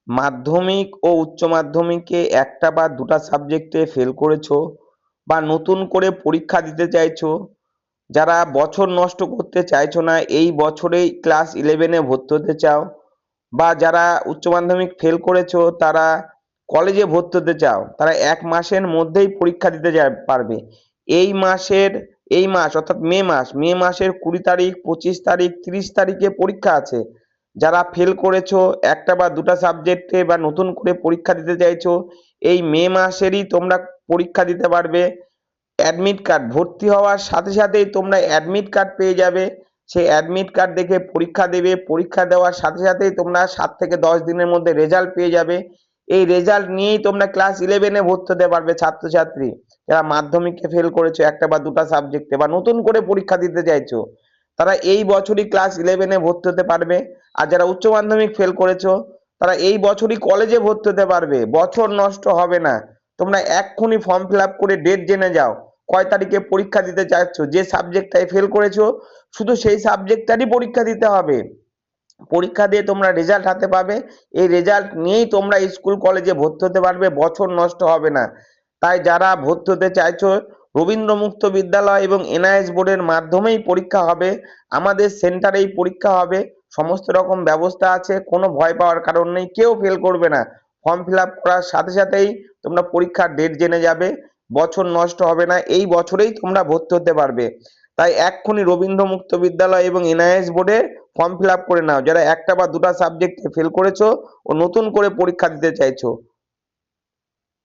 মাধ্যমিক ও উচ্চ মাধ্যমিকে একটা বা দুটা সাবজেক্টে ফেল করেছো বা নতুন করে পরীক্ষা দিতে চাইছো, যারা বছর নষ্ট করতে চাইছো না, এই বছরেই ক্লাস 11-এ ভর্তি হতে চাও, বা যারা উচ্চ মাধ্যমিক ফেল করেছো তারা কলেজে ভর্তি হতে চাও, তারা 1 মাসের মধ্যেই পরীক্ষা দিতে পারবে। এই মাস অর্থাৎ মে মাসের 20 তারিখ, 25 তারিখ, 30 তারিখে পরীক্ষা আছে। যারা ফেল করেছো একটা বা দুটা সাবজেক্টে বা নতুন করে পরীক্ষা দিতে চাইছো, এই মে মাসেরই তোমরা পরীক্ষা দিতে পারবে। অ্যাডমিট কার্ড ভর্তি হওয়ার সাথে সাথেই তোমরা অ্যাডমিট কার্ড পেয়ে যাবে। সেই অ্যাডমিট কার্ড দেখে পরীক্ষা দেবে। পরীক্ষা দেওয়ার সাথে সাথেই তোমরা 7 থেকে 10 দিনের মধ্যে রেজাল্ট পেয়ে যাবে। এই রেজাল্ট নিয়েই তোমরা ক্লাস 11-এ ভর্তি হতে পারবে ছাত্রছাত্রী, যারা মাধ্যমিকে ফেল করেছো একটা বা দুটা সাবজেক্টে বা নতুন করে পরীক্ষা দিতে চাইছো, তারা এই বছরই ক্লাস 11-এ ভর্তি হতে পারবে। আর যারা উচ্চ মাধ্যমিক ফেল করেছো তারা এই বছরই কলেজে ভর্তি হতে পারবে। বছর নষ্ট হবে না। তোমরা এক্ষুনি ফর্ম ফিল আপ করে ডেট জেনে যাও, কয় তারিখে পরীক্ষা দিতে চাচ্ছ। যে সাবজেক্টটায় ফেল করেছো শুধু সেই সাবজেক্টটারই পরীক্ষা দিতে হবে। পরীক্ষা দিয়ে তোমরা রেজাল্ট হাতে পাবে। এই রেজাল্ট নিয়েই তোমরা স্কুল কলেজে ভর্তি হতে পারবে, বছর নষ্ট হবে না। তাই যারা ভর্তি হতে চাইছো, রবীন্দ্র মুক্ত বিদ্যালয় এবং এনআইএস বোর্ডের মাধ্যমেই পরীক্ষা হবে। আমাদের সেন্টারেই পরীক্ষা হবে। সমস্ত রকম ব্যবস্থা আছে, কোনো ভয় পাওয়ার কারণ নেই, কেউ ফেল করবে না। ফর্ম ফিল আপ করার সাথে সাথেই তোমরা পরীক্ষার ডেট জেনে যাবে, বছর নষ্ট হবে না, এই বছরেই তোমরা ভর্তি হতে পারবে। তাই এক্ষুনি রবীন্দ্র মুক্ত বিদ্যালয় এবং এনআইএস বোর্ডে ফর্ম ফিল আপ করে নাও, যারা একটা বা দুটা সাবজেক্টে ফেল করেছো ও নতুন করে পরীক্ষা দিতে চাইছো।